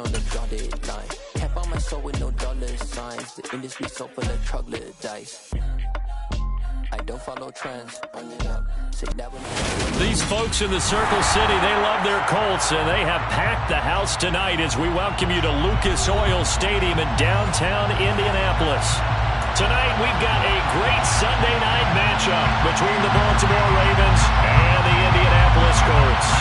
on the dotted line. Can't buy my soul with no dollar signs. The industry so full of troglodytes. I don't follow trends. These folks in the Circle City, they love their Colts, and they have packed the house tonight as we welcome you to Lucas Oil Stadium in downtown Indianapolis. Tonight, we've got a great Sunday night matchup between the Baltimore Ravens and the Indianapolis Colts.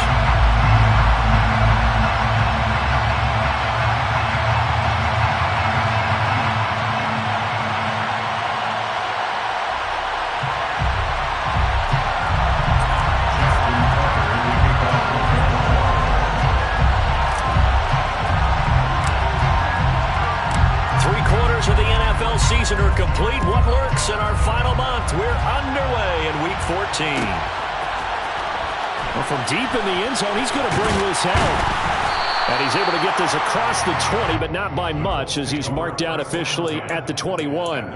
3 quarters of the NFL season are complete. What works in our final month? We're underway in Week 14. Well, from deep in the end zone, he's going to bring this out. And he's able to get this across the 20, but not by much, as he's marked down officially at the 21.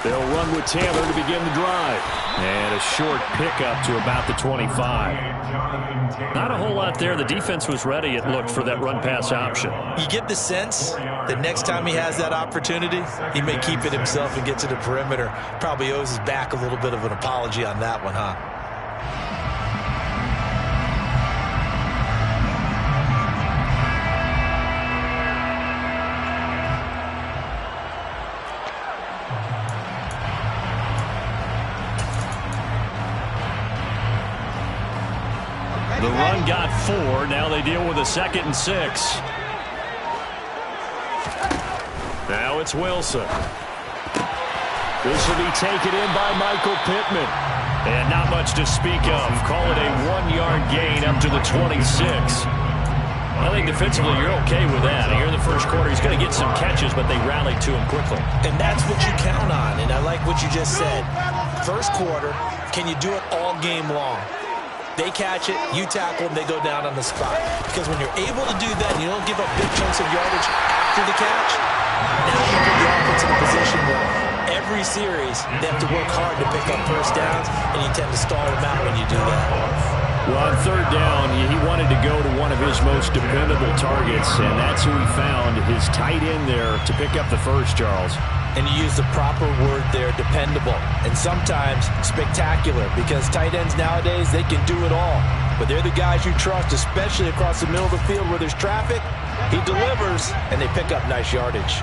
They'll run with Taylor to begin the drive. And a short pickup to about the 25. Not a whole lot there. The defense was ready, it looked, for that run-pass option. You get the sense that next time he has that opportunity, he may keep it himself and get to the perimeter. Probably owes his back a little bit of an apology on that one, huh? The run got 4. Now they deal with a 2nd and 6. Now it's Wilson. This will be taken in by Michael Pittman. And not much to speak of. Call it a 1-yard gain up to the 26. I think defensively you're okay with that. Here in the first quarter, he's going to get some catches, but they rallied to him quickly. And that's what you count on. And I like what you just said. First quarter, can you do it all game long? They catch it, you tackle them, they go down on the spot. Because when you're able to do that and you don't give up big chunks of yardage after the catch, now you put the offense in a position where every series they have to work hard to pick up first downs, and you tend to stall them out when you do that. Well, on 3rd down, he wanted to go to one of his most dependable targets, and that's who he found, his tight end there, to pick up the first, Charles. And you use the proper word there, dependable, and sometimes spectacular, because tight ends nowadays, they can do it all. But they're the guys you trust, especially across the middle of the field where there's traffic. He delivers, and they pick up nice yardage.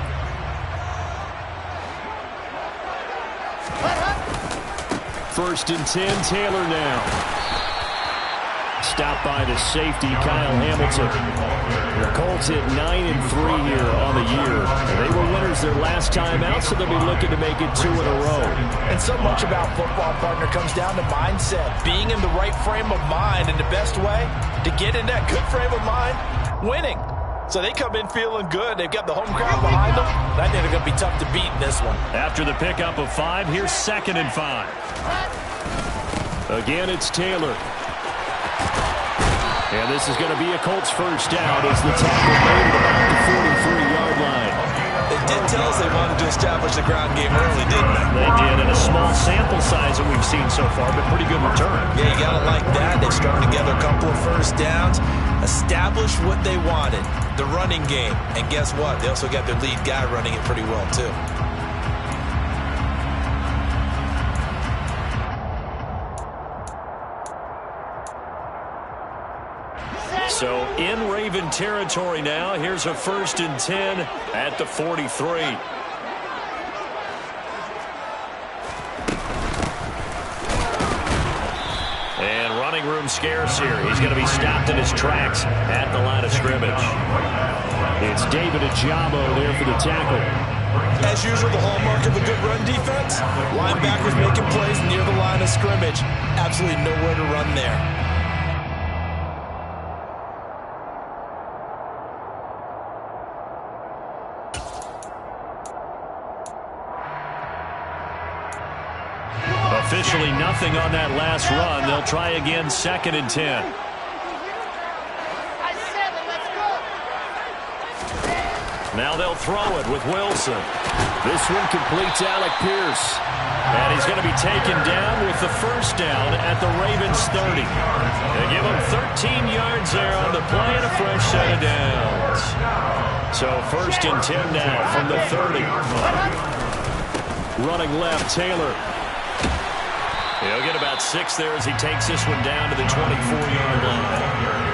First and 10, Taylor now. Stopped by the safety, Kyle Hamilton. The Colts hit 9-3 here on the year. They were winners their last time out, so they'll be looking to make it 2 in a row. And so much about football, partner, comes down to mindset. Being in the right frame of mind, and the best way to get in that good frame of mind, winning. So they come in feeling good. They've got the home crowd behind them. I think they're going to be tough to beat in this one. After the pickup of 5, here's 2nd and 5. Again, it's Taylor. And this is going to be a Colts first down as the tackle made at about the 43-yard line. They did tell us they wanted to establish the ground game early, didn't they? They did, in a small sample size that we've seen so far, but pretty good return. Yeah, you got to like that. They've strung together a couple of first downs, established what they wanted, the running game. And guess what? They also got their lead guy running it pretty well, too. So in Raven territory now. Here's a 1st and 10 at the 43. And running room scarce here. He's going to be stopped in his tracks at the line of scrimmage. It's David Ajabo there for the tackle. As usual, the hallmark of a good run defense, linebackers making plays near the line of scrimmage. Absolutely nowhere to run there. nothing on that last run. They'll try again, 2nd and 10. Now they'll throw it with Wilson. This one completes Alec Pierce. And he's going to be taken down with the first down at the Ravens 30. They give him 13 yards there on the play and a fresh set of downs. So 1st and 10 now from the 30. Running left, Taylor. He'll get about 6 there as he takes this one down to the 24-yard line.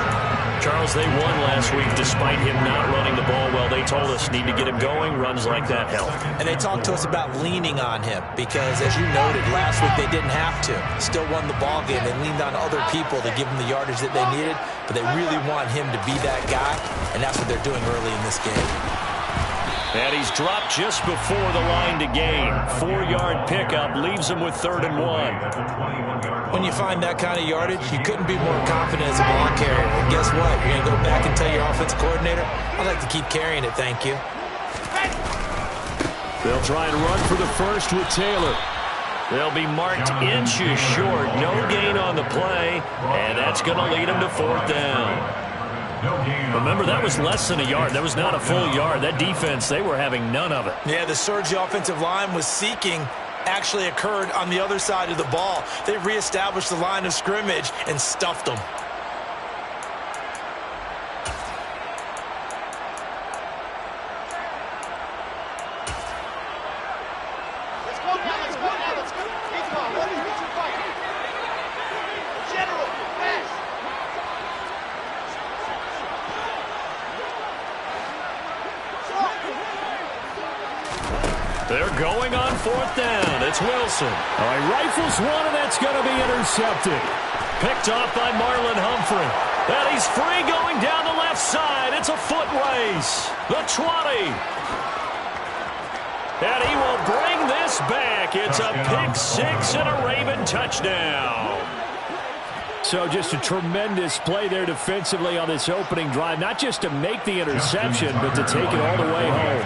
Charles, they won last week despite him not running the ball well. They told us need to get him going. Runs like that help. And they talked to us about leaning on him because, as you noted, last week they didn't have to. Still won the ball game. They leaned on other people to give them the yardage that they needed, but they really want him to be that guy, and that's what they're doing early in this game. And he's dropped just before the line to gain. 4-yard pickup leaves him with 3rd and 1. When you find that kind of yardage, you couldn't be more confident as a ball carrier. And guess what? You're going to go back and tell your offensive coordinator, I'd like to keep carrying it, thank you. They'll try and run for the first with Taylor. They'll be marked inches short. No gain on the play, and that's going to lead them to 4th down. Remember, that was less than a yard. That was not a full yard. That defense, they were having none of it. Yeah, the surge the offensive line was seeking actually occurred on the other side of the ball. They reestablished the line of scrimmage and stuffed them. They're going on 4th down. It's Wilson. All right, rifles one, and that's going to be intercepted. Picked off by Marlon Humphrey. And he's free going down the left side. It's a foot race. The 20. And he will bring this back. It's a pick 6 and a Raven touchdown. So just a tremendous play there defensively on this opening drive. Not just to make the interception, but to take it all the way home.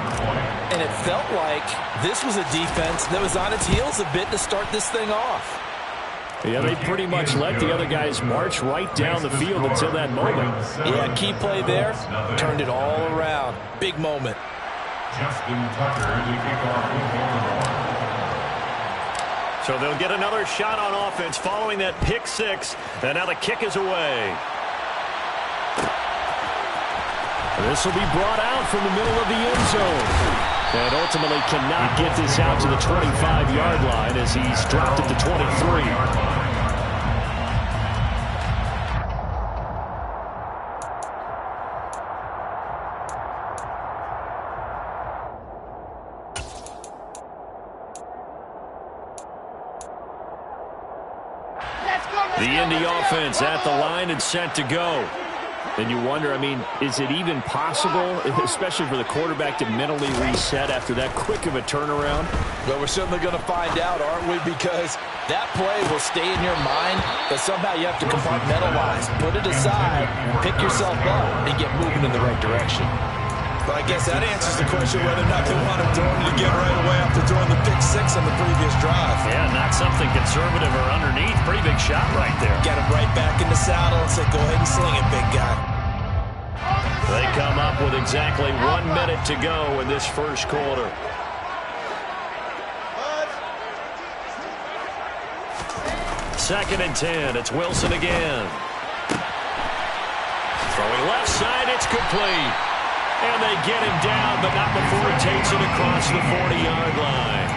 And it felt like this was a defense that was on its heels a bit to start this thing off. Yeah, they pretty much let the other guys march right down the field until that moment. Yeah, key play there. Turned it all around. Big moment. Justin Tucker to kick off. So they'll get another shot on offense following that pick 6. And now the kick is away. This will be brought out from the middle of the end zone. And ultimately cannot get this out to the 25-yard line as he's dropped at the 23. The Indy offense at the line and set to go. And you wonder, I mean, is it even possible, especially for the quarterback, to mentally reset after that quick of a turnaround? Well, we're certainly going to find out, aren't we? Because that play will stay in your mind, but somehow you have to compartmentalize, put it aside, pick yourself up, and get moving in the right direction. Well, I guess that answers the question whether or not they want to throw it again right away after throwing the pick 6 on the previous drive. Yeah, not something conservative or underneath. Pretty big shot right there. Get him right back in the saddle and say, go ahead and sling it, big guy. They come up with exactly 1 minute to go in this first quarter. Second and 10. It's Wilson again. Throwing left side. It's complete. And they get him down, but not before he takes it across the 40-yard line.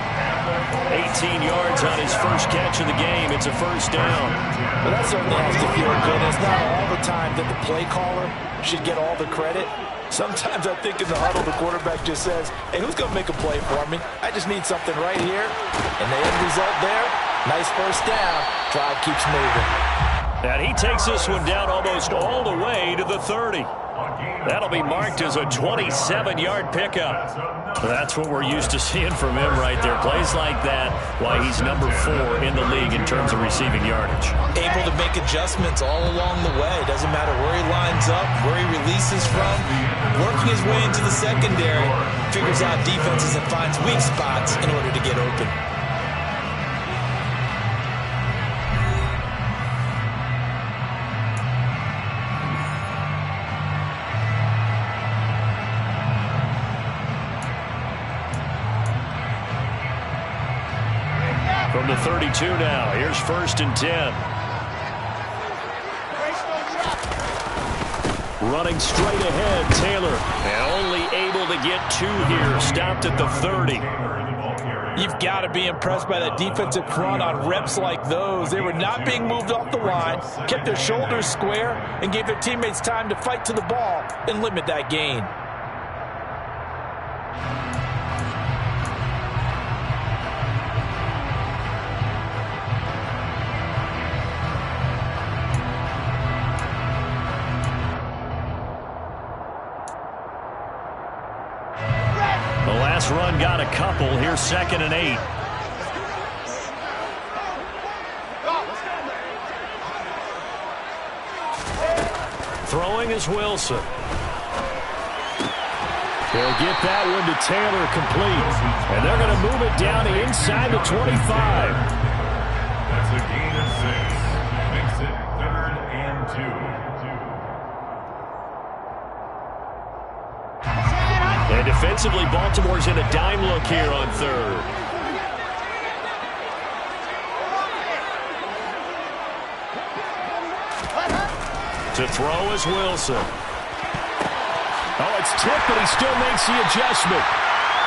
18 yards on his first catch of the game. It's a first down. Well, that certainly has to feel good. It's not all the time that the play caller should get all the credit. Sometimes I think in the huddle, the quarterback just says, hey, who's going to make a play for me? I just need something right here. And the end result there, nice first down. Drive keeps moving. And he takes this one down almost all the way to the 30. That'll be marked as a 27-yard pickup. That's what we're used to seeing from him right there. Plays like that, why he's number 4 in the league in terms of receiving yardage. Able to make adjustments all along the way. Doesn't matter where he lines up, where he releases from. Working his way into the secondary, figures out defenses and finds weak spots in order to get open. 32 now. Here's 1st and 10. Running straight ahead, Taylor. And only able to get 2 here. Stopped at the 30. You've got to be impressed by that defensive front on reps like those. They were not being moved off the line, kept their shoulders square, and gave their teammates time to fight to the ball and limit that gain. The last run got a couple. Here's 2nd and 8. Throwing is Wilson. They'll get that one to Taylor, complete. And they're going to move it down to inside the 25. That's a gain of 6. Makes it 3rd and 2. And defensively, Baltimore's in a dime look here on 3rd. To throw is Wilson. Oh, it's tipped, but he still makes the adjustment.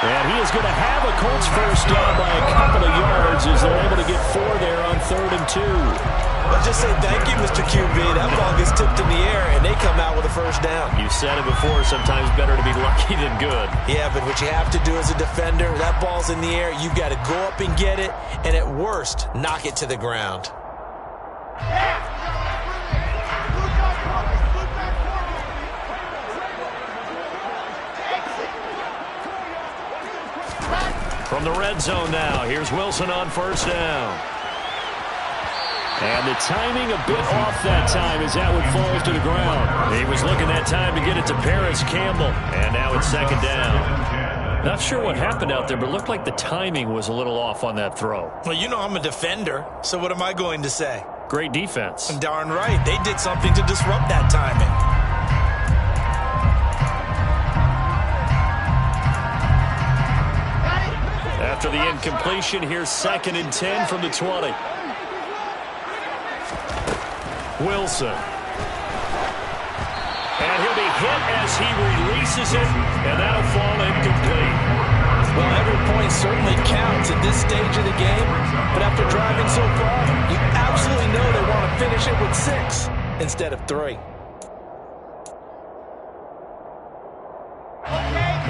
And he is going to have a Colts first down by a couple of yards as they're able to get 4 there on 3rd and 2. I'll just say thank you, Mr. QB. That ball gets tipped in the air, and they come out with a first down. You said it before, sometimes better to be lucky than good. Yeah, but what you have to do as a defender, that ball's in the air, you've got to go up and get it, and at worst, knock it to the ground. From the red zone now, here's Wilson on 1st down. And the timing a bit off that time as that one falls to the ground. He was looking that time to get it to Paris Campbell. And now it's 2nd down. Not sure what happened out there, but it looked like the timing was a little off on that throw. Well, you know I'm a defender, so what am I going to say? Great defense. Darn right. They did something to disrupt that timing. After the incompletion, here's 2nd and 10 from the 20. Wilson. And he'll be hit as he releases it, and that'll fall incomplete. Well, every point certainly counts at this stage of the game, but after driving so far, you absolutely know they want to finish it with 6 instead of 3.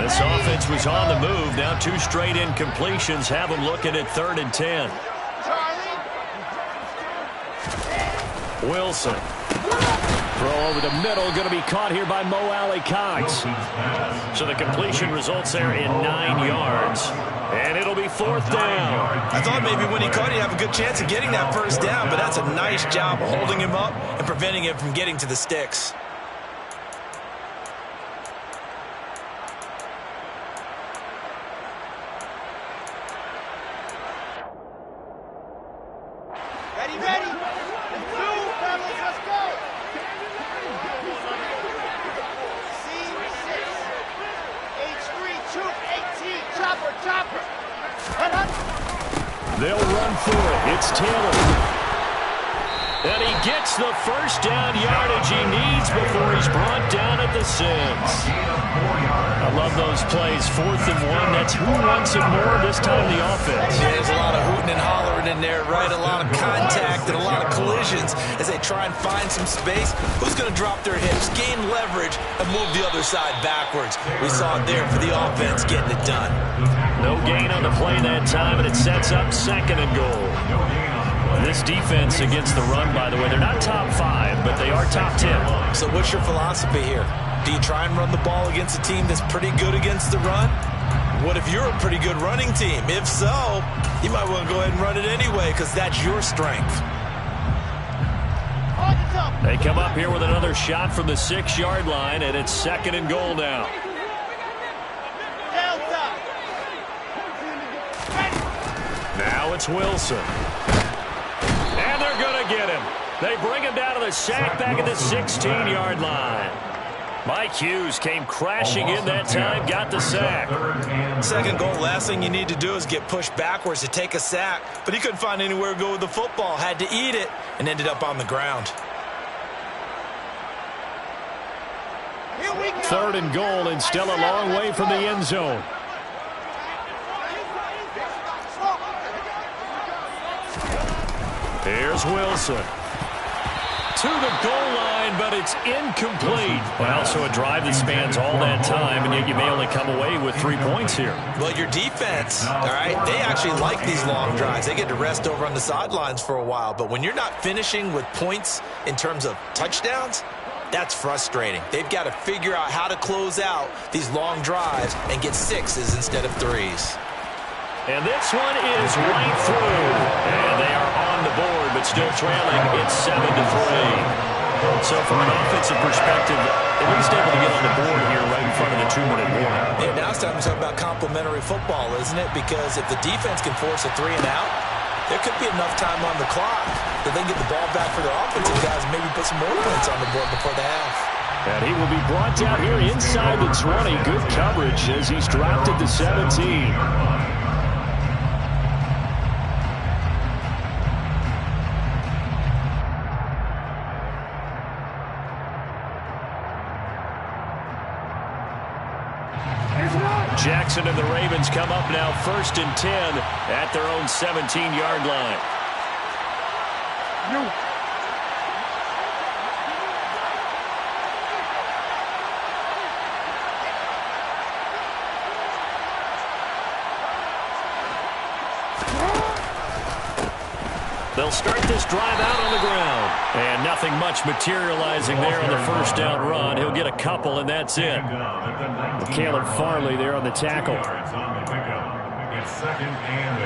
This offense was on the move. Now 2 straight incompletions have them looking at 3rd and 10. Wilson. Throw over the middle, going to be caught here by Mo Cox. So the completion results there in 9 yards. And it'll be 4th down. I thought maybe when he caught it, he'd have a good chance of getting that first down, but that's a nice job of holding him up and preventing him from getting to the sticks. Ready? Let's go! C6, H3, Troop, 18, Chopper. They'll run for it. It's Taylor. And he gets the first down yardage he needs before he's brought down at the 6. I love those plays. 4th and 1. That's who wants it more this time, the offense. Yeah, there's a lot of hooting and hollering in there, right? A lot of contact and a lot of collisions as they try and find some space. Who's going to drop their hips, gain leverage, and move the other side backwards? We saw it there for the offense getting it done. No gain on the play that time, and it sets up 2nd and goal. This defense against the run, by the way, they're not top 5, but they are top 10. So what's your philosophy here? Do you try and run the ball against a team that's pretty good against the run? What if you're a pretty good running team? If so, you might want to go ahead and run it anyway because that's your strength. They come up here with another shot from the 6-yard line, and it's 2nd and goal now. Now it's Wilson. And they're going to get him. They bring him down to the sack back at the 16-yard line. Mike Hughes came crashing in that time, got the sack. Second goal, last thing you need to do is get pushed backwards to take a sack. But he couldn't find anywhere to go with the football, had to eat it, and ended up on the ground. Third and goal, and still a long way from the end zone. Here's Wilson. To the goal line, but it's incomplete. Well, so a drive that spans all that time, and yet you may only come away with 3 points here. Well, your defense, all right, they actually like these long drives. They get to rest over on the sidelines for a while. But when you're not finishing with points in terms of touchdowns, that's frustrating. They've got to figure out how to close out these long drives and get 6s instead of 3s. And this one is right through. And they are on the board, but still trailing. It's 7-3. So from an offensive perspective, at least able to get on the board here right in front of the 2-minute warning. Yeah, now it's time to talk about complementary football, isn't it? Because if the defense can force a 3 and out, there could be enough time on the clock that they can get the ball back for their offensive guys and maybe put some more points on the board before the half. And he will be brought down here inside the 20. Good coverage as he's dropped at the 17. Jackson and the Ravens come up now 1st and 10 at their own 17-yard line. They'll start this drive out on the ground. And nothing much materializing there on the first down run. He'll get a couple, and that's it. Caleb Farley there on the tackle. It's 2nd and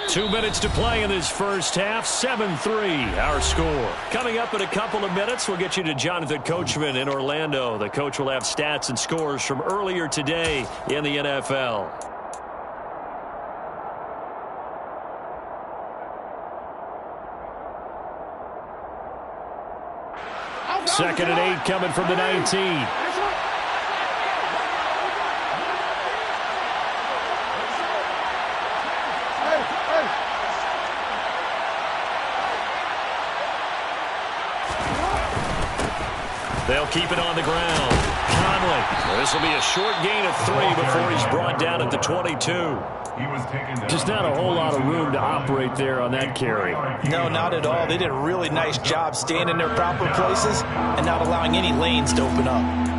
8. 2 minutes to play in this first half. 7-3 our score. Coming up in a couple of minutes, we'll get you to Jonathan Coachman in Orlando. The coach will have stats and scores from earlier today in the NFL. 2nd and 8 coming from the 19. They'll keep it on the ground. Conley. This will be a short gain of 3 before he's brought down at the 22. Just not a whole lot of room to operate there on that carry. No, not at all. They did a really nice job staying in their proper places and not allowing any lanes to open up.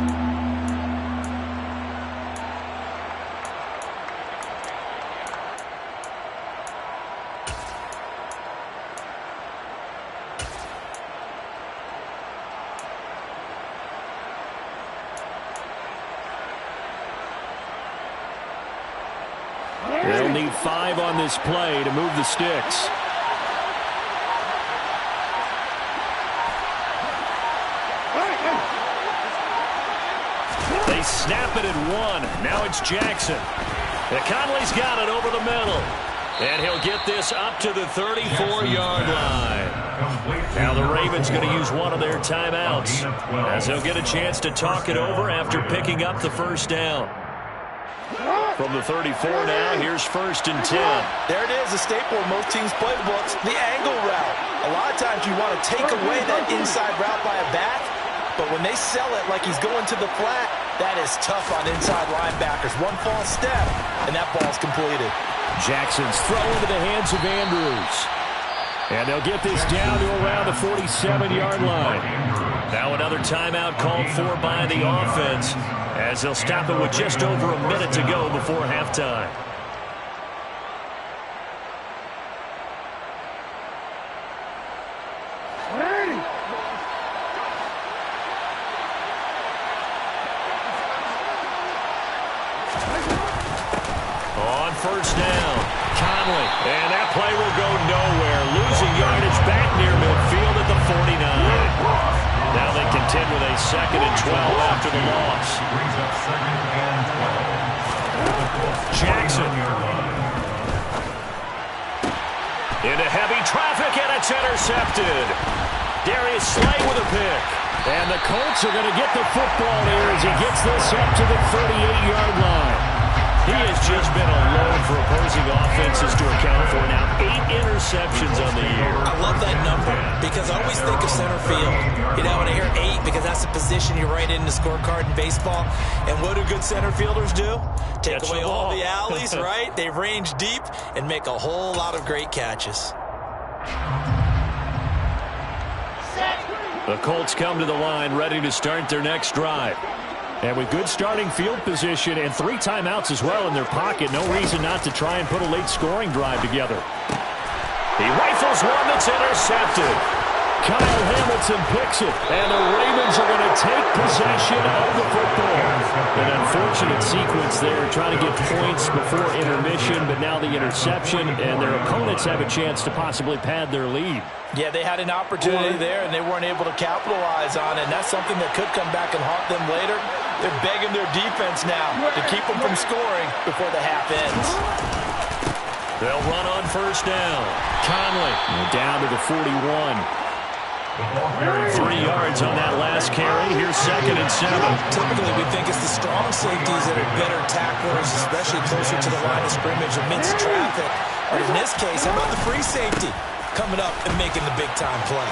They'll need 5 on this play to move the sticks. They snap it at 1. Now it's Jackson. And Conley's got it over the middle. And he'll get this up to the 34-yard line. Now the Ravens going to use one of their timeouts as they'll get a chance to talk it over after picking up the first down. From the 34 now, here's 1st and 10. There it is, a staple of most teams' playbooks, the angle route. A lot of times you want to take away that inside route by a back, but when they sell it like he's going to the flat, that is tough on inside linebackers. One false step, and that ball's completed. Jackson's throw into the hands of Andrews. And they'll get this down to around the 47-yard line. Now another timeout called for by the offense, as they'll stop it with just over a minute to go before halftime. On first down, Conley, and that play will go nowhere. Losing yardage back near midfield at the 49. Now they contend with a 2nd and 12 after the loss. Jackson. Into heavy traffic, and it's intercepted. Darius Slay with a pick. And the Colts are going to get the football here as he gets this up to the 38-yard line. He has just been a load for opposing offenses to account for now. 8 interceptions on the year. I love that number because I always think of center field. You know, when I hear 8, because that's the position you write in the scorecard in baseball. And what do good center fielders do? Take away all the alleys, right? They range deep and make a whole lot of great catches. The Colts come to the line ready to start their next drive. And with good starting field position and 3 timeouts as well in their pocket, no reason not to try and put a late scoring drive together. He rifles one that's intercepted. Kyle Hamilton picks it, and the Ravens are going to take possession of the football. An unfortunate sequence there, trying to get points before intermission, but now the interception, and their opponents have a chance to possibly pad their lead. Yeah, they had an opportunity there, and they weren't able to capitalize on it, and that's something that could come back and haunt them later. They're begging their defense now to keep them from scoring before the half ends. They'll run on first down. Conley down to the 41. 3 yards on that last carry. Here's 2nd and 7. Typically, we think it's the strong safeties that are better tacklers, especially closer to the line of scrimmage amidst traffic. But in this case, how about the free safety coming up and making the big-time play?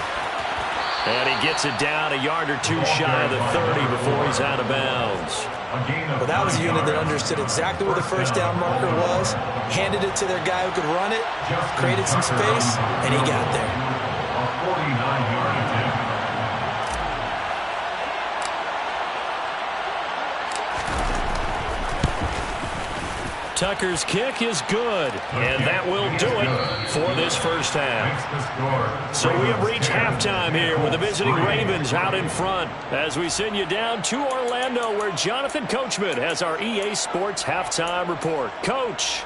And he gets it down a yard or 2 shy of the 30 before he's out of bounds. Well, that was a unit that understood exactly where the first down marker was, handed it to their guy who could run it, created some space, and he got there. 49-yard attempt. Tucker's kick is good, and that will do it for this first half. So we have reached halftime here with the visiting Ravens out in front as we send you down to Orlando where Jonathan Coachman has our EA Sports halftime report. Coach.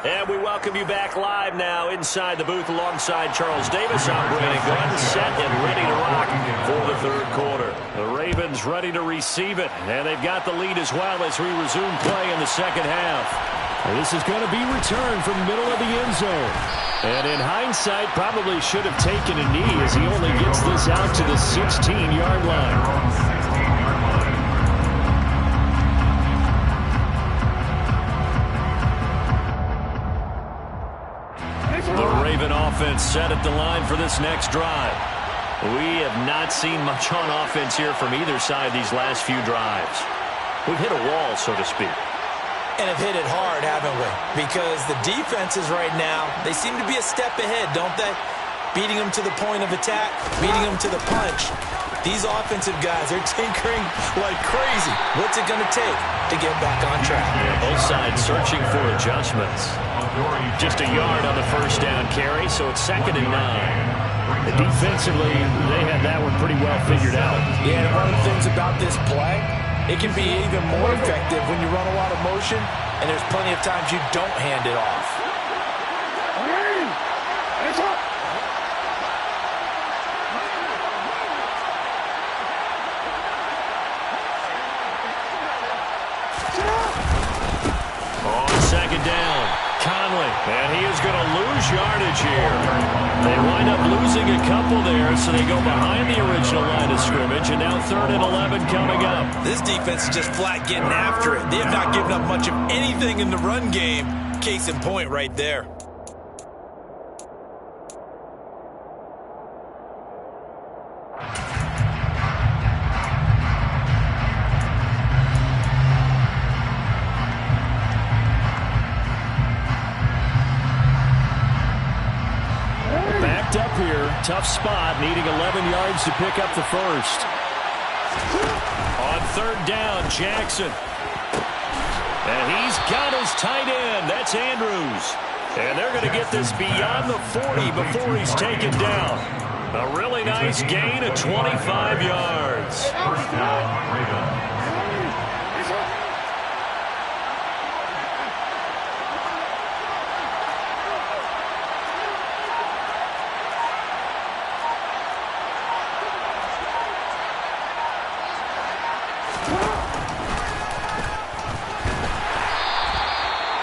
And we welcome you back live now inside the booth alongside Charles Davis. I'm Brandon Gunn, set and ready to rock for the third quarter. The Ravens ready to receive it, and they've got the lead as well as we resume play in the second half. This is going to be returned from the middle of the end zone. And in hindsight, probably should have taken a knee as he only gets this out to the 16-yard line. Offense set at the line for this next drive. We have not seen much on offense here from either side these last few drives. We've hit a wall, so to speak. And have hit it hard, haven't we? Because the defenses right now, they seem to be a step ahead, don't they? Beating them to the point of attack, beating them to the punch. These offensive guys, they're tinkering like crazy. What's it going to take to get back on track? Yeah, both sides searching for adjustments. Just a yard on the first down carry, so it's 2nd and 9. Defensively, they had that one pretty well figured out. Yeah, and one of the things about this play, it can be even more effective when you run a lot of motion, and there's plenty of times you don't hand it off. On 2nd down. Conley, and he is going to lose yardage here. They wind up losing a couple there, so they go behind the original line of scrimmage, and now 3rd and 11 coming up. This defense is just flat getting after it. They have not given up much of anything in the run game. Case in point right there. Up here, tough spot, needing 11 yards to pick up the first. On 3rd down, Jackson. And he's got his tight end. That's Andrews. And they're going to get this beyond the 40 before he's taken down. A really nice gain of 25 yards. First down, Ravens.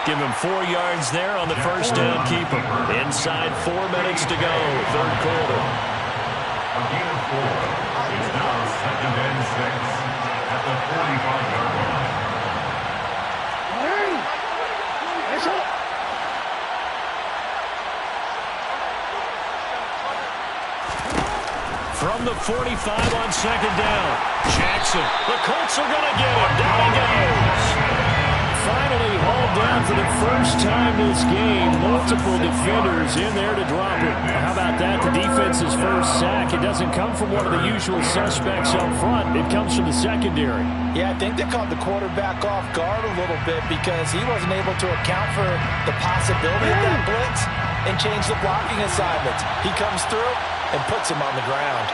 Give him 4 yards there on the first down keeper. Inside 4 minutes to go, third quarter. A gain of 4. It's now 2nd and 6 at the 45-yard line. From the 45 on 2nd down. Jackson. The Colts are going to get him. Down he goes. Finally hauled down for the first time this game. Multiple defenders in there to drop him. How about that? The defense's first sack. It doesn't come from one of the usual suspects up front. It comes from the secondary. Yeah, I think they caught the quarterback off guard a little bit because he wasn't able to account for the possibility of that blitz and change the blocking assignments. He comes through and puts him on the ground.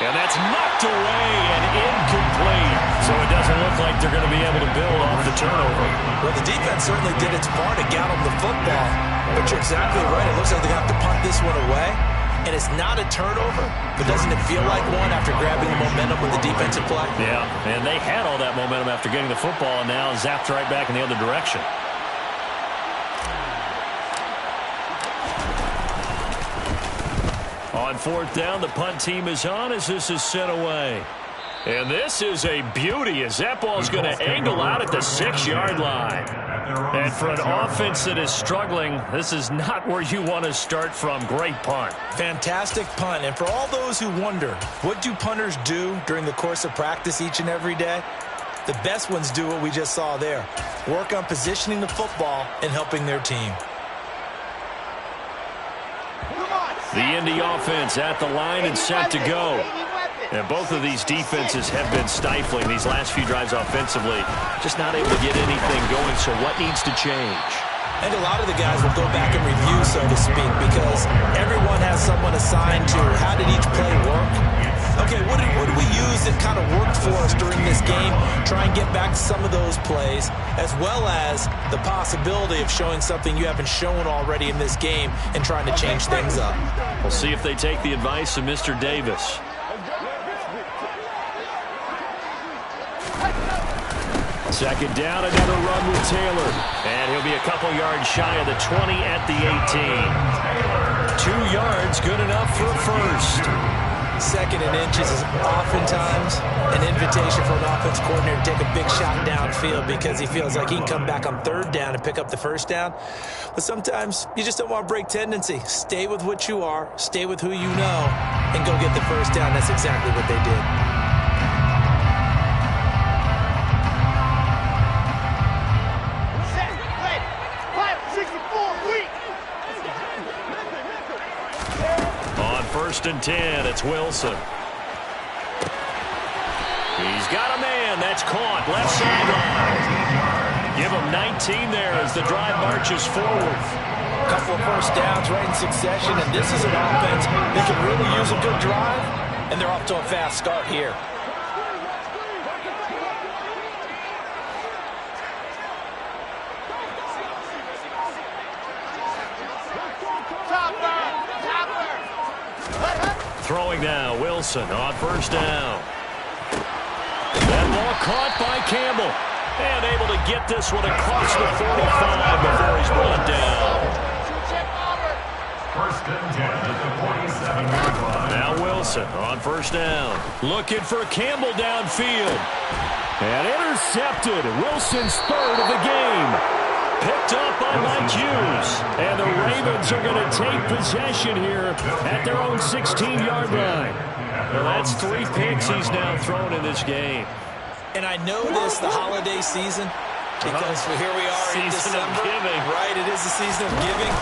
And that's knocked away and incomplete. So it doesn't look like they're going to be able to build off the turnover. Well, the defense certainly did its part to get him the football. But you're exactly right. It looks like they're going to have to punt this one away. And it's not a turnover, but doesn't it feel like one after grabbing the momentum with the defensive play? Yeah, and they had all that momentum after getting the football and now zapped right back in the other direction. On 4th down, the punt team is on as this is sent away. And this is a beauty as that ball is going to angle out at the 6-yard line. And for an offense that is struggling, this is not where you want to start from. Great punt. Fantastic punt. And for all those who wonder, what do punters do during the course of practice each and every day? The best ones do what we just saw there. Work on positioning the football and helping their team. The Indy offense at the line and set to go. And both of these defenses have been stifling these last few drives offensively. Just not able to get anything going, so what needs to change? And a lot of the guys will go back and review, so to speak, because everyone has someone assigned to how did each play work. Okay, what did we use that kind of worked for us during this game? Try and get back to some of those plays, as well as the possibility of showing something you haven't shown already in this game and trying to change things up. We'll see if they take the advice of Mr. Davis. Second down, another run with Taylor. And he'll be a couple yards shy of the 20 at the 18. 2 yards, good enough for a first. 2nd and inches is oftentimes an invitation for an offense coordinator to take a big shot downfield because he feels like he can come back on 3rd down and pick up the first down. But sometimes you just don't want to break tendency. Stay with what you are, stay with who you know, and go get the first down. That's exactly what they did. On 1st and 10, it's Wilson. He's got a man. That's caught. Left sideline. Give him 19 there as the drive marches forward. A couple of first downs right in succession, and this is an offense that can really use a good drive, and they're off to a fast start here. Throwing now, Wilson on 1st down. That ball caught by Campbell. And able to get this one across the 45 before he's brought down. 1st and 10 at the 47-yard line. Now Wilson on 1st down. Looking for Campbell downfield. And intercepted. Wilson's 3rd of the game. Picked up by Mike Hughes. And the Ravens are going to take possession here at their own 16-yard line. Well, that's 3 picks he's now thrown in this game. And I know this, the holiday season, because here we are in December. Right, it is the season of giving.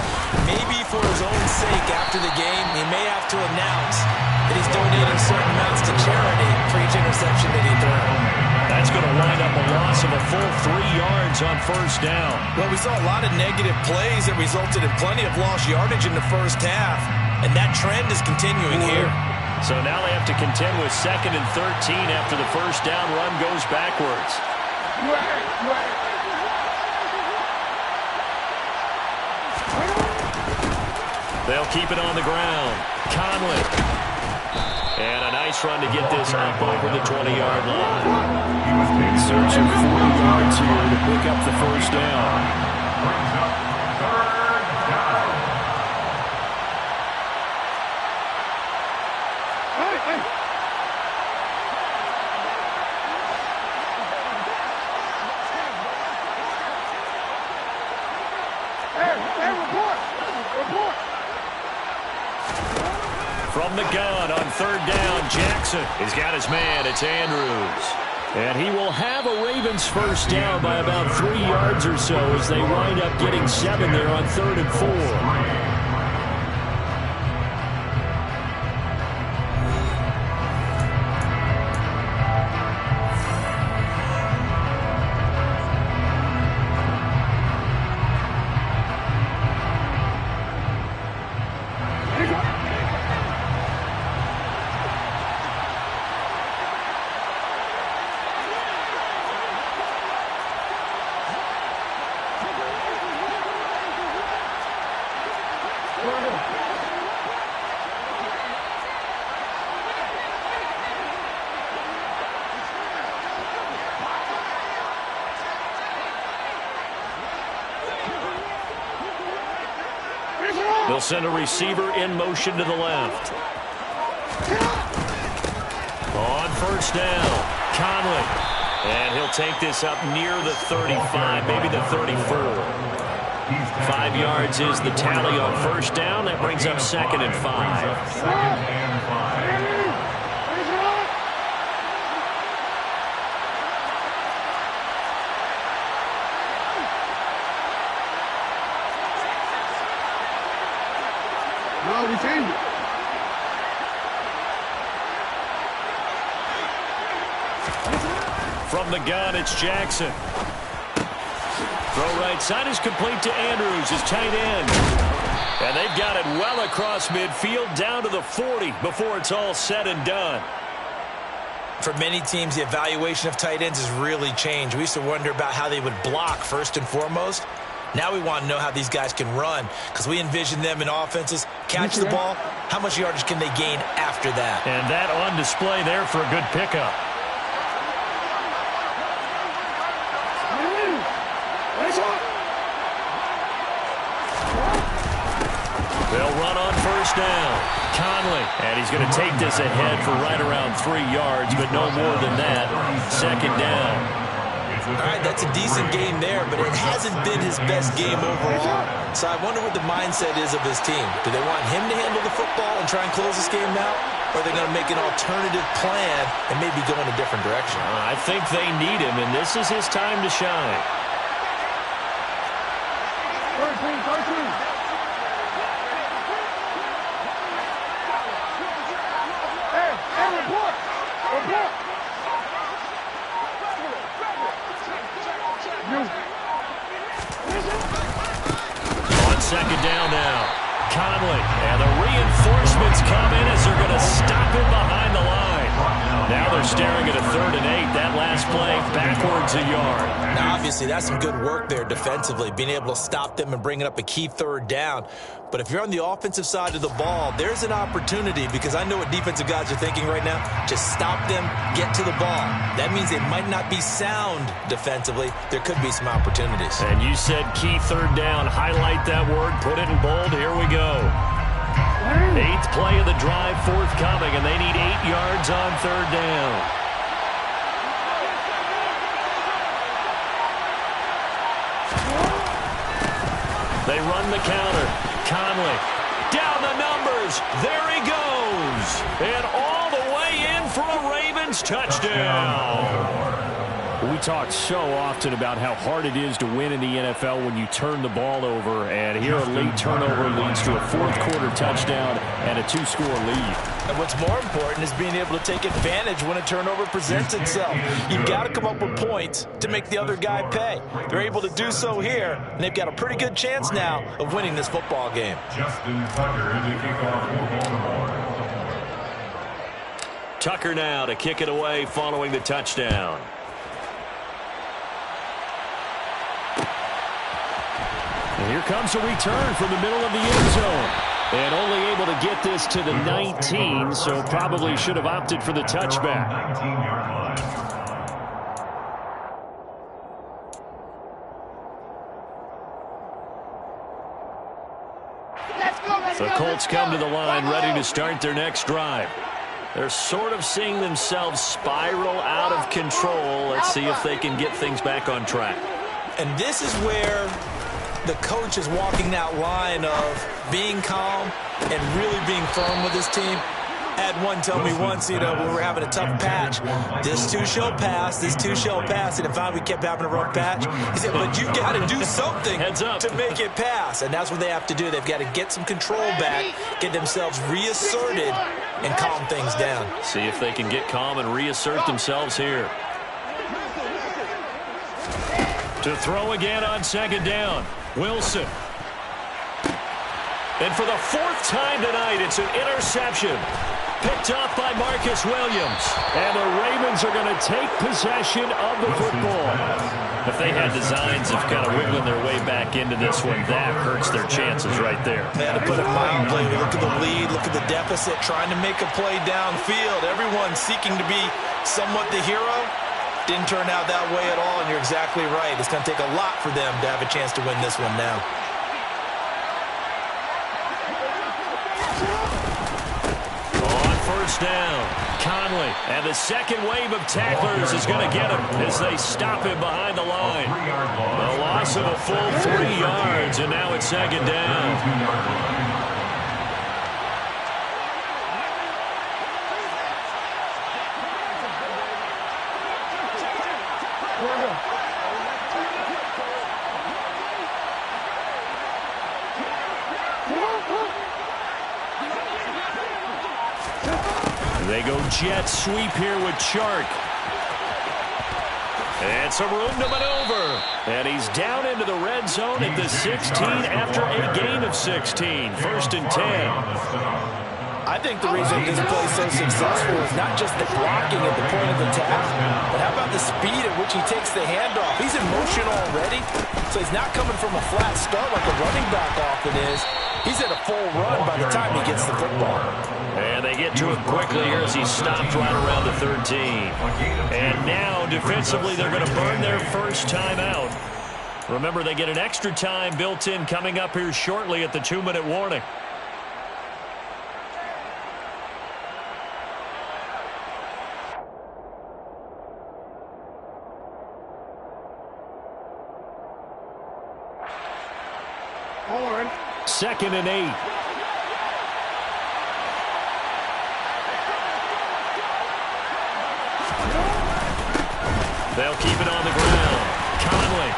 Maybe for his own sake after the game, he may have to announce that he's donating certain amounts to charity for each interception that he throws. That's going to wind up a loss of a full 3 yards on 1st down. Well, we saw a lot of negative plays that resulted in plenty of lost yardage in the first half, and that trend is continuing here. So now they have to contend with 2nd and 13 after the first down run goes backwards. They'll keep it on the ground. Conley And a nice run to get this up over the 20-yard line. In search of 40 yards here to pick up the first down. Brings up third down. From the gun on third down, Jackson. He's got his man. It's Andrews. And he will have a Ravens first down by about 3 yards or so as they wind up getting 7 there on 3rd and 4. They'll send a receiver in motion to the left. On first down, Conley. And he'll take this up near the 35, maybe the 34. 5 yards is the tally on first down. That brings up 2nd and 5. 2nd and 5. From the gun, it's Jackson. Throw right side is complete to Andrews, his tight end. And they've got it well across midfield down to the 40 before it's all said and done. For many teams, the evaluation of tight ends has really changed. We used to wonder about how they would block first and foremost. Now we want to know how these guys can run because we envision them in offenses. Catch the ball, how much yardage can they gain after that? And that on display there for a good pickup. They'll run on first down. Conley, and he's going to take this ahead for right around 3 yards, but no more than that. 2nd down. All right, that's a decent game there, but it hasn't been his best game overall. So I wonder what the mindset is of his team. Do they want him to handle the football and try and close this game out? Or are they going to make an alternative plan and maybe go in a different direction? I think they need him, and this is his time to shine. 13. Report. On 2nd down now, Conley, and the reinforcements come in as they're going to stop him behind the line. Now they're staring at a 3rd and 8. That last play, backwards a yard. Now, obviously, that's some good work there defensively, being able to stop them and bringing up a key 3rd down. But if you're on the offensive side of the ball, there's an opportunity because I know what defensive guys are thinking right now. Just stop them, get to the ball. That means they might not be sound defensively. There could be some opportunities. And you said key 3rd down. Highlight that word. Put it in bold. Here we go. 8th play of the drive forthcoming, and they need 8 yards on 3rd down. They run the counter. Conley, down the numbers. There he goes. And all the way in for a Ravens touchdown. We talk so often about how hard it is to win in the NFL when you turn the ball over. And here a late turnover leads to a 4th quarter touchdown and a 2-score lead. And what's more important is being able to take advantage when a turnover presents itself. You've got to come up with points to make the other guy pay. They're able to do so here, and they've got a pretty good chance now of winning this football game. Justin Tucker in the kickoff. Tucker now to kick it away following the touchdown. And here comes a return from the middle of the end zone. And only able to get this to the 19, so probably should have opted for the touchback. 19-yard line. The Colts come to the line ready to start their next drive. They're sort of seeing themselves spiral out of control. Let's see if they can get things back on track. And this is where the coach is walking that line of being calm and really being firm with his team. Had one tell me once, when we were having a tough patch, this too shall pass, this too shall pass. And if we kept having a rough patch, he said, but you got to do something to make it pass. And that's what they have to do. They've got to get some control back, get themselves reasserted, and calm things down. See if they can get calm and reassert themselves here. To throw again on second down, Wilson. And for the fourth time tonight, it's an interception. Picked off by Marcus Williams. And the Ravens are going to take possession of the football. If they had designs of kind of wiggling their way back into this one, that hurts their chances right there. Man, to put it mildly, look at the lead, look at the deficit, trying to make a play downfield. Everyone seeking to be somewhat the hero. Didn't turn out that way at all, and you're exactly right. It's going to take a lot for them to have a chance to win this one now. First down, Conley, and the second wave of tacklers is going to get him as they stop him behind the line. A loss of a full 3 yards, and now it's second down. They go jet sweep here with Chark. And some room to maneuver. And he's down into the red zone at the 16 after a gain of 16. First and 10. I think the reason this play is so successful is not just the blocking at the point of attack, but how about the speed at which he takes the handoff? He's in motion already, so he's not coming from a flat start like a running back often is. He's at a full run by the time he gets the football. And they get to him quickly here as he stopped right around the 13. And now, defensively, they're going to burn their first time out. Remember, they get an extra time built in coming up here shortly at the 2-minute warning. Second and 8. They'll keep it on the ground. Conley.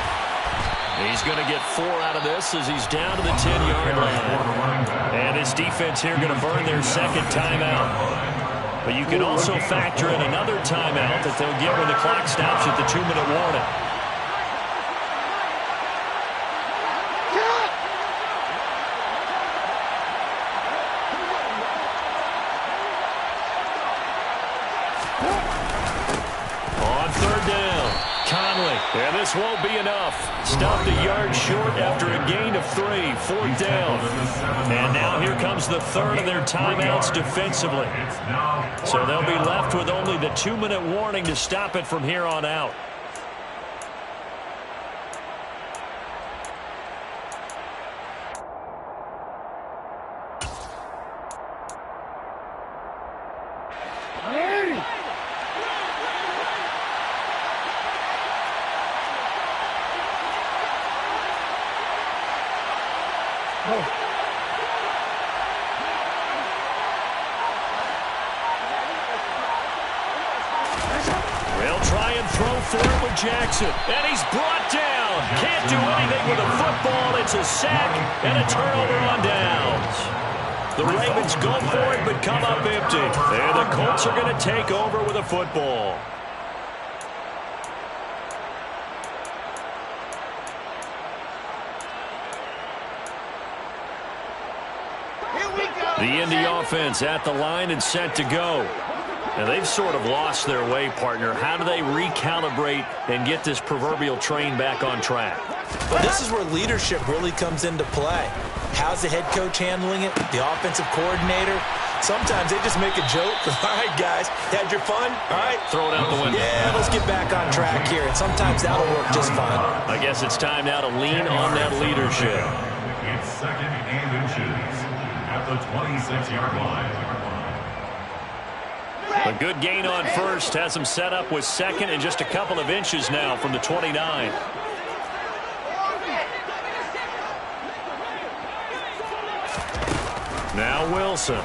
He's going to get 4 out of this as he's down to the 10-yard line. And his defense here going to burn their second timeout. But you can also factor in another timeout that they'll get when the clock stops at the 2-minute warning. And this won't be enough. Stopped a yard short after a gain of 3. 4th down. And now here comes the third of their timeouts defensively. So they'll be left with only the 2-minute warning to stop it from here on out. Jackson, and he's brought down. Can't do anything with a football. It's a sack and a turnover on downs. The Ravens go for it, but come up empty. And the Colts are going to take over with a football. The Indy offense at the line and set to go. And they've sort of lost their way, partner. How do they recalibrate and get this proverbial train back on track? Well, this is where leadership really comes into play. How's the head coach handling it? The offensive coordinator? Sometimes they just make a joke. All right, guys, you had your fun? All right. Throw it out the window. Yeah, let's get back on track here. And sometimes that'll work just fine. I guess it's time now to lean on that leadership. It's second and inches at the 26-yard line. A good gain on first has him set up with second and just a couple of inches now from the 29. Now Wilson.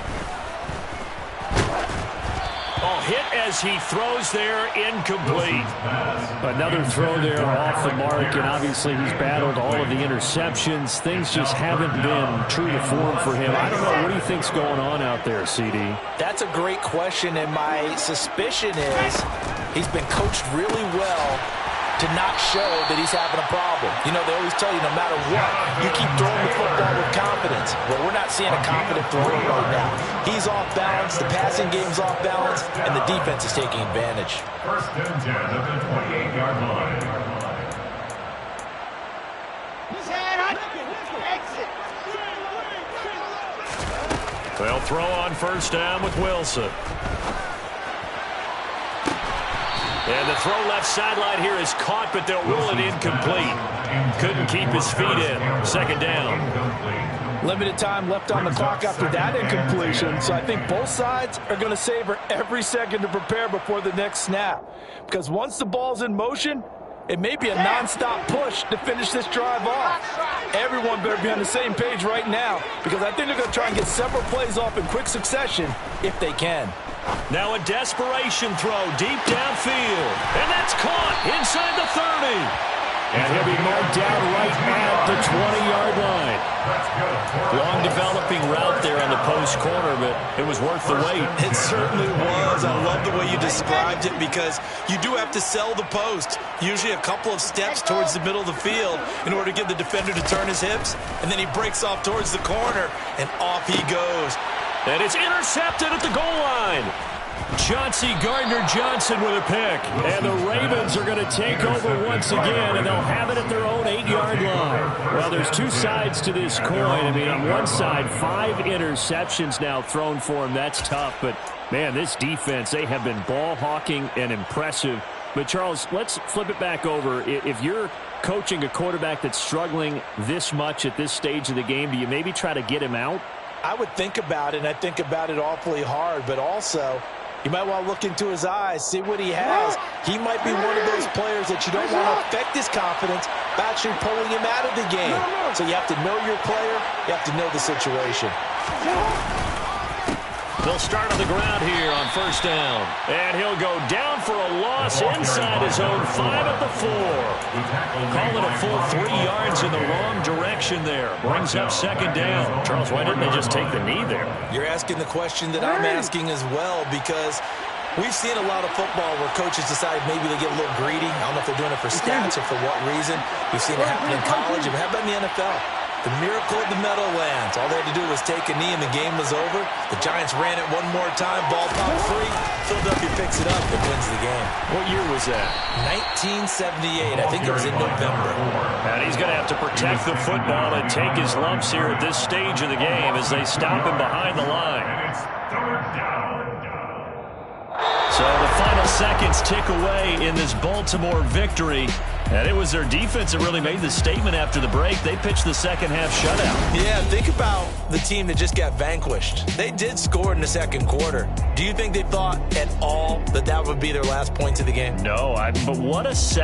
Oh, hit as he throws there, incomplete. Another throw there off the mark, and obviously he's battled all of the interceptions. Things just haven't been true to form for him. I don't know. What do you think's going on out there, CD? That's a great question, and my suspicion is he's been coached really well to not show that he's having a problem. You know, they always tell you no matter what, you keep throwing the football with confidence. Well, we're not seeing a confident thrower right now. He's off balance, the passing game's off balance, and the defense is taking advantage. First and 10 at the 28-yard line. They'll throw on first down with Wilson. And the throw left sideline here is caught, but they'll rule it incomplete. Couldn't keep his feet in. Second down. Limited time left on the clock after that incompletion, so I think both sides are going to savor every second to prepare before the next snap. Because once the ball's in motion, it may be a nonstop push to finish this drive off. Everyone better be on the same page right now, because I think they're going to try and get several plays off in quick succession if they can. Now a desperation throw deep downfield. And that's caught inside the 30. And he'll be marked down right at the 20-yard line. Long developing route there on the post corner, but it was worth the wait. It certainly was. I love the way you described it, because you do have to sell the post. Usually a couple of steps towards the middle of the field in order to get the defender to turn his hips. And then he breaks off towards the corner, and off he goes. And it's intercepted at the goal line. Chauncey Gardner-Johnson with a pick. And the Ravens are going to take over once again, and they'll have it at their own 8-yard line. Well, there's two sides to this coin. I mean, on one side, 5 interceptions now thrown for him. That's tough. But, man, this defense, they have been ball hawking and impressive. But, Charles, let's flip it back over. If you're coaching a quarterback that's struggling this much at this stage of the game, do you maybe try to get him out? I would think about it, and I think about it awfully hard, but also you might want to look into his eyes, see what he has. He might be one of those players that you don't want to affect his confidence by actually pulling him out of the game. So you have to know your player, you have to know the situation. They'll start on the ground here on first down. And he'll go down for a loss inside his own 5 at the 4. Call it a full 3 yards in the wrong direction there. Brings up second down. Charles, why didn't they just take the knee there? You're asking the question that I'm asking as well, because we've seen a lot of football where coaches decide maybe they get a little greedy. I don't know if they're doing it for stats or for what reason. We've seen it happen in college. How about in the NFL? The miracle of the Meadowlands. All they had to do was take a knee and the game was over. The Giants ran it one more time. Ball popped free. Philadelphia picks it up and wins the game. What year was that? 1978. I think it was in November. And he's going to have to protect the football and take his lumps here at this stage of the game as they stop him behind the line. So the final seconds tick away in this Baltimore victory. And it was their defense that really made the statement after the break. They pitched the second half shutout. Yeah, think about the team that just got vanquished. They did score in the second quarter. Do you think they thought at all that that would be their last points of the game? No, but what a set.